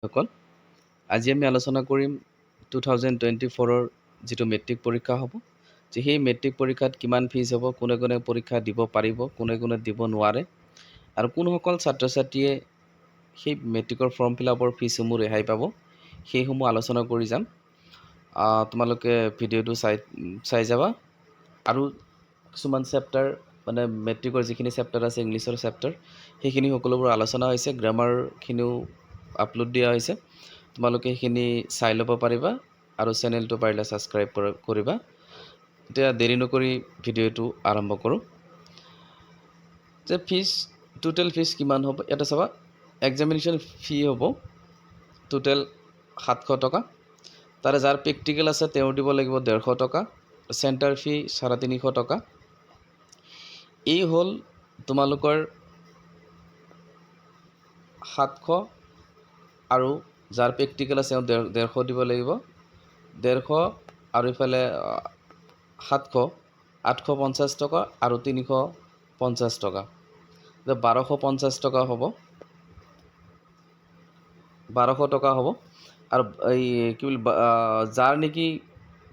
সকল আজি আমি আলোচনা কৰিম 2024ৰ যিটো মেট্ৰিক পৰীক্ষা হ'ব যে সেই মেট্ৰিক পৰীক্ষাত কিমান ফিজ হ'ব, কোনে কোনে পৰীক্ষা দিব পাৰিব, কোনে কোনে দিব নোৱাৰে, আৰু কোনসকল ছাত্ৰ ছাত্ৰীয়ে সেই মেট্ৰিকৰ ফৰ্ম ফিল আপৰ ফিজসমূহ ৰেহাই পাব, সেইসমূহ আলোচনা কৰি যাম। তোমালোকে ভিডিঅ'টো চাই যাবা। আৰু কিছুমান চেপ্টাৰ মানে মেট্ৰিকৰ যিখিনি চেপ্টাৰ আছে, ইংলিছৰ চেপ্টাৰ, সেইখিনি সকলোবোৰ আলোচনা হৈছে। গ্ৰামাৰখিনিও আপলোড দিয়া হৈছে, তোমালোকে সেইখিনি চাই ল'ব পাৰিবা আৰু চেনেলটো পাৰিলে ছাবস্ক্ৰাইব কৰিবা। এতিয়া দেৰি নকৰি ভিডিঅ'টো আৰম্ভ কৰোঁ। যে টোটেল ফিজ কিমান হ'ব ইয়াতে চাবা। এক্সামিনেশ্যন ফি হ'ব টোটেল 700 টকা। তাৰে যাৰ প্ৰেক্টিকেল আছে তেওঁ দিব লাগিব 150 টকা। চেণ্টাৰ ফি 350 টকা। এই হ'ল তোমালোকৰ 700, আৰু যাৰ প্ৰেক্টিকেল আছে তেওঁ 150 দিব লাগিব। 150 আৰু ইফালে 700, 850 টকা আৰু 350 টকা, 1250 টকা হ'ব। 1200 টকা হ'ব। আৰু এই কি বুলি যাৰ নেকি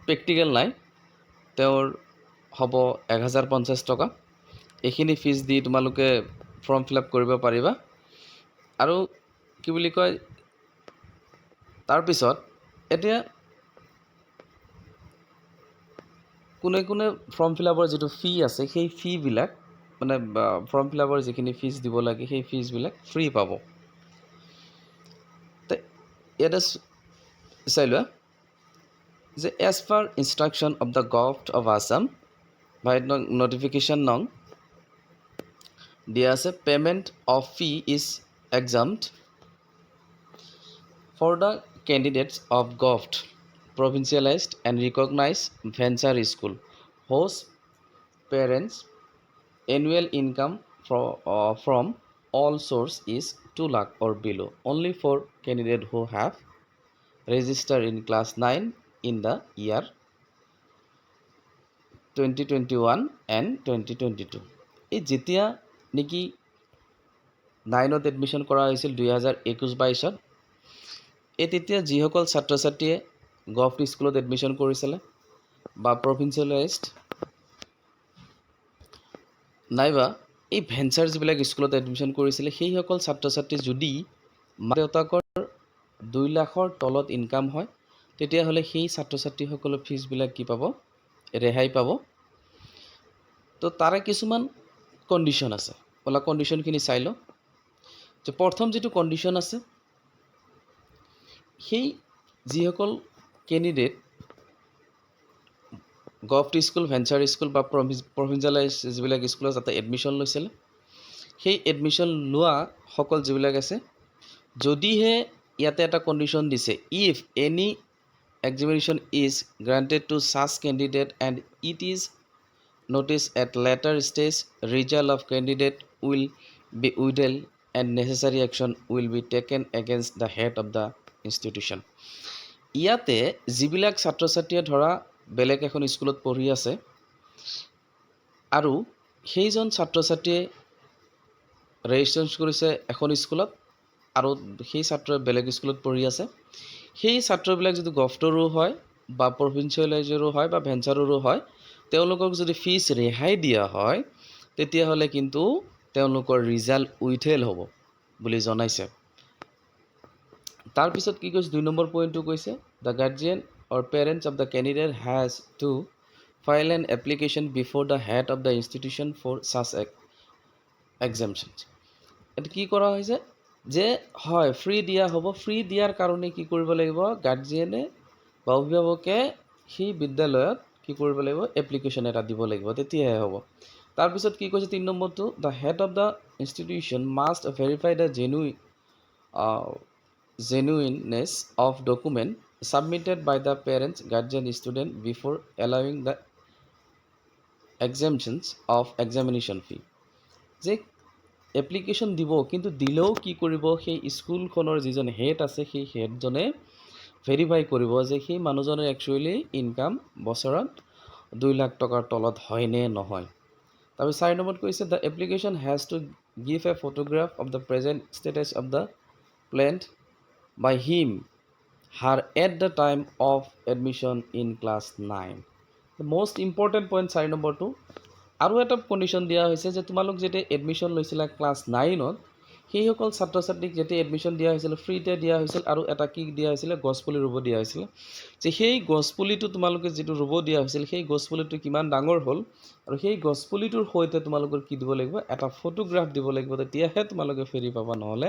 প্ৰেক্টিকেল নাই তেওঁৰ হ'ব 1050 টকা। এইখিনি ফিজ দি তোমালোকে ফৰ্ম ফিল আপ কৰিব পাৰিবা। আৰু কি বুলি কয়, তাৰপিছত এতিয়া কোনে কোনে ফৰ্ম ফিল আপৰ যিটো ফি আছে সেই ফিবিলাক মানে ফৰ্ম ফিল আপৰ যিখিনি ফিজ দিব লাগে সেই ফিজবিলাক ফ্ৰী পাব। ইয়াতে চাই লোৱা যে as per instruction of the government of Assam, Bharat notification নং দিয়া আছে, payment of fee is exempt for the candidates of govt provincialized and recognized venture school whose parents annual income from all source is 2 lakh or below, only for candidates who have registered in class 9 in the year 2021 and 2022. এই যেতিয়া নেকি 9ত admission কৰা হৈছিল 2021-22-ত, এই তেতিয়া যিসকল ছাত্ৰ ছাত্ৰীয়ে গভৰ্ণমেণ্ট স্কুলত এডমিশ্যন কৰিছিলে বা প্ৰভিঞ্চিয়েলাইজড নাইবা এই ভেঞ্চাৰ যিবিলাক স্কুলত এডমিশ্যন কৰিছিলে, সেইসকল ছাত্ৰ ছাত্ৰী যদি মা দেউতাকৰ 2 লাখৰ তলত ইনকাম হয়, তেতিয়াহ'লে সেই ছাত্ৰ ছাত্ৰীসকলৰ ফিজবিলাক কি পাব? ৰেহাই পাব। তো তাৰে কিছুমান কণ্ডিশ্যন আছে, ব'লা কণ্ডিশ্যনখিনি চাই লওঁ। যে প্ৰথম যিটো কণ্ডিশ্যন আছে, সেই যিসকল candidate government school, venture school বা প্ৰভিঞ্চিয়েলাইজ যিবিলাক স্কুলত যাতে এডমিশ্যন লৈছিলে, সেই এডমিশ্যন লোৱাসকল যিবিলাক আছে, যদিহে ইয়াতে এটা কণ্ডিশ্যন দিছে, if any examination is granted to such candidate and it is noticed at later stage, result of candidate will be withheld and necessary action will be taken against the head of the institution. ইয়াতে যিবিলাক ছাত্ৰ ছাত্ৰীয়ে ধৰা বেলেগ এখন স্কুলত পঢ়ি আছে আৰু সেইজন ছাত্ৰ ছাত্ৰীয়ে ৰেজিষ্ট্ৰেশ্যন কৰিছে এখন স্কুলত আৰু সেই ছাত্ৰই বেলেগ স্কুলত পঢ়ি আছে, সেই ছাত্ৰবিলাক যদি গভটৰো হয় বা প্ৰভিঞ্চিয়েলাইজৰো হয় বা ভেঞ্চাৰৰো হয়, তেওঁলোকক যদি ফিজ ৰেহাই দিয়া হয়, তেতিয়াহ'লে কিন্তু তেওঁলোকৰ ৰিজাল্ট উইথহেল্ড হ'ব বুলি জনাইছে। তাৰপিছত কি কৈছে, 2 নম্বৰ পইণ্টটো কৈছে, the guardian or parents of the candidate has to file an application before the head of the institution for such examinations. এইটো কি কৰা হৈছে যে হয় ফ্ৰী দিয়া হ'ব। ফ্ৰী দিয়াৰ কাৰণে কি কৰিব লাগিব, গাৰ্জিয়ানে বা অভিভাৱকে সেই বিদ্যালয়ত কি কৰিব লাগিব, এপ্লিকেশ্যন এটা দিব লাগিব, তেতিয়াহে হ'ব। তাৰপিছত কি কৈছে 3 নম্বৰটো, the head of the institution must verify the genuineness of document submitted by the parents, guardian, student before allowing the exemptions of examination fee. যে এপ্লিকেশ্যন দিব, কিন্তু দিলেও কি কৰিব, সেই স্কুলখনৰ যিজন হেড আছে সেই হেডজনে ভেৰিফাই কৰিব যে সেই মানুহজনৰ একচুৱেলি ইনকাম বছৰত 2 লাখ টকাৰ তলত হয়নে নহয়। তাৰপিছত 4 নম্বৰত কৈছে, the application has to give a photograph of the present status of the plant by him her at the time of admission in class 9. The most important point 4 নম্বৰটো আৰু এটা কণ্ডিশ্যন দিয়া হৈছে যে তোমালোক যেতিয়া এডমিশ্যন লৈছিলা ক্লাছ 9ত সেইসকল ছাত্ৰ ছাত্ৰীক যেতিয়া এডমিশ্যন দিয়া হৈছিল ফ্ৰীতে দিয়া হৈছিল আৰু এটা কি দিয়া হৈছিল গছপুলি ৰুব দিয়া হৈছিল যে সেই গছপুলিটো তোমালোকে যিটো ৰুব দিয়া হৈছিল সেই গছপুলিটো কিমান ডাঙৰ হ'ল আৰু সেই গছপুলিটোৰ সৈতে তোমালোকৰ কি দিব লাগিব এটা ফটোগ্ৰাফ দিব লাগিব তেতিয়াহে তোমালোকে ফেৰি পাবা নহ'লে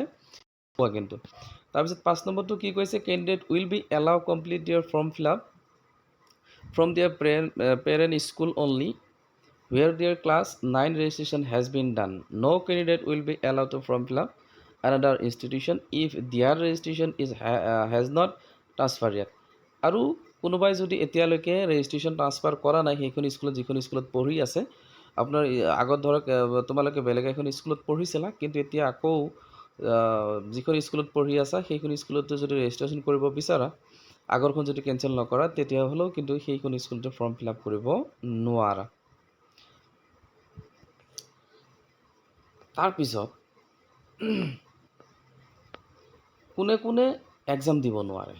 পোৱা কিন্তু তাৰপিছত 5 নম্বৰটো কি কৈছে candidate will be allow complete দিয়াৰ ফৰ্ম ফিল আপ ফ্ৰম দিয়াৰ parent school only where their class 9 registration has been done. No candidate will be allowed to form fill up another institution if their registration has not transferred yet. আৰু কোনোবাই যদি এতিয়ালৈকে registration transfer কৰা নাই সেইখন স্কুলত যিখন স্কুলত পঢ়ি আছে আপোনাৰ আগত ধৰক তোমালোকে বেলেগ এখন স্কুলত পঢ়িছিলা কিন্তু এতিয়া আকৌ যিখন স্কুলত পঢ়ি আছা সেইখন স্কুলত যদি ৰেজিষ্ট্ৰেশ্যন কৰিব বিচাৰা আগৰখন যদি কেঞ্চেল নকৰা তেতিয়াহ'লেও কিন্তু সেইখন স্কুলতে ফৰ্ম ফিল আপ কৰিব নোৱাৰা তাৰপিছত কোনে কোনে এক্সাম দিব নোৱাৰে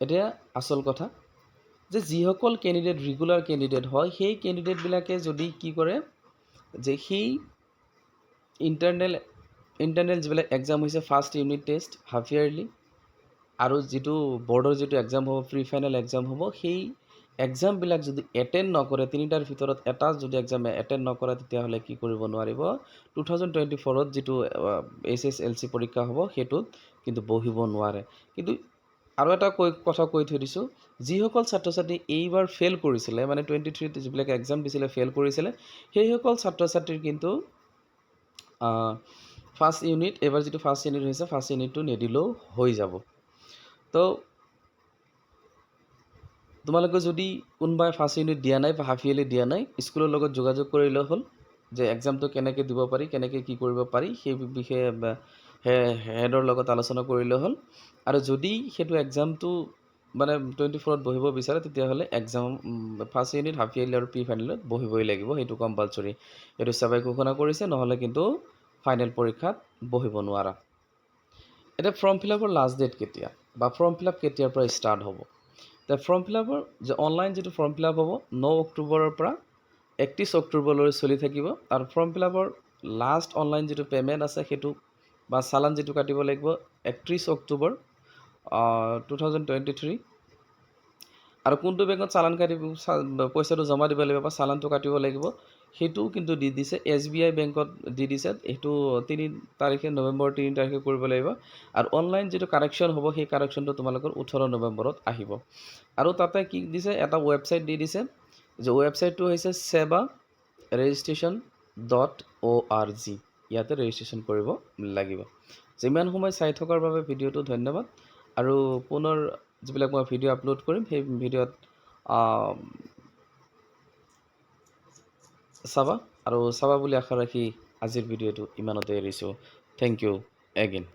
এতিয়া আচল কথা যে যিসকল কেণ্ডিডেট ৰেগুলাৰ কেণ্ডিডেট হয় সেই কেণ্ডিডেটবিলাকে যদি কি কৰে যে সেই ইণ্টাৰনেল যিবিলাক এক্সাম হৈছে first unit test half yearly আৰু যিটো বৰ্ডৰ যিটো এক্সাম হ'ব প্ৰি ফাইনেল এক্সাম হ'ব সেই এক্সামবিলাক যদি এটেণ্ড নকৰে তিনিটাৰ ভিতৰত এটা যদি এক্সাম এটেণ্ড নকৰে তেতিয়াহ'লে কি কৰিব নোৱাৰিব 2024ত যিটো SSLC পৰীক্ষা হ'ব সেইটোত কিন্তু বহিব নোৱাৰে কিন্তু আৰু এটা কথা কৈ থৈ দিছোঁ যিসকল ছাত্ৰ ছাত্ৰী এইবাৰ ফেইল কৰিছিলে মানে 23ত যিবিলাকে এক্সাম দিছিলে ফেইল কৰিছিলে সেইসকল ছাত্ৰ ছাত্ৰীৰ কিন্তু ফাৰ্ষ্ট ইউনিট এবাৰ যিটো ফাৰ্ষ্ট ইউনিট হৈছে ফাৰ্ষ্ট ইউনিটটো নিদিলেও হৈ যাব তো তোমালোকে যদি কোনোবাই ফাৰ্ষ্ট ইউনিট দিয়া নাই বা হাফ ইয়াৰলি দিয়া নাই স্কুলৰ লগত যোগাযোগ কৰিলে হ'ল যে এক্সামটো কেনেকৈ দিব পাৰি কেনেকৈ কি কৰিব পাৰি সেই বিষয়ে হেডৰ লগত আলোচনা কৰিলে হ'ল আৰু যদি সেইটো এক্সামটো মানে 24ত বহিব বিচাৰে তেতিয়াহ'লে exam first unit half yearly আৰু প্ৰি ফাইনেলত বহিবই লাগিব সেইটো কম্পালচৰি এইটো সবাই ঘোষণা কৰিছে নহ'লে কিন্তু ফাইনেল পৰীক্ষাত বহিব নোৱাৰা এতিয়া ফৰ্ম ফিল আপৰ লাষ্ট ডেট কেতিয়া বা ফৰ্ম ফিল আপ কেতিয়াৰ পৰা ষ্টাৰ্ট হ'ব ফৰ্ম ফিল আপৰ যে অনলাইন যিটো ফৰ্ম ফিল আপ হ'ব 9 অক্টোবৰৰ পৰা 31 অক্টোবৰলৈ চলি থাকিব আৰু ফৰ্ম ফিল আপৰ লাষ্ট অনলাইন যিটো পে'মেণ্ট আছে সেইটো বা চালান যিটো কাটিব লাগিব 31 অক্টোবৰ 2023 আৰু কোনটো বেংকত চালান কাটিব পইচাটো জমা দিব লাগিব বা চালানটো কাটিব লাগিব সেইটোও কিন্তু দি দিছে SBI বেংকত দি দিছে সেইটো 3 তাৰিখে নৱেম্বৰ 3 তাৰিখে কৰিব লাগিব আৰু অনলাইন যিটো কাৰেকশ্যন হ'ব সেই কাৰেকশ্যনটো তোমালোকৰ 18 নৱেম্বৰত আহিব আৰু তাতে কি দিছে এটা ৱেবছাইট দি দিছে যে ৱেবছাইটটো হৈছে seva.registration.org ইয়াতে ৰেজিষ্ট্ৰেশ্যন কৰিব লাগিব যিমান সময় চাই থকাৰ বাবে ভিডিঅ'টো ধন্যবাদ আৰু পুনৰ যিবিলাক মই ভিডিঅ' আপলোড কৰিম সেই ভিডিঅ'ত চাবা আৰু চাবা বুলি আশা ৰাখি আজিৰ ভিডিঅ'টো ইমানতে এৰিছোঁ থেংক ইউ এগেইন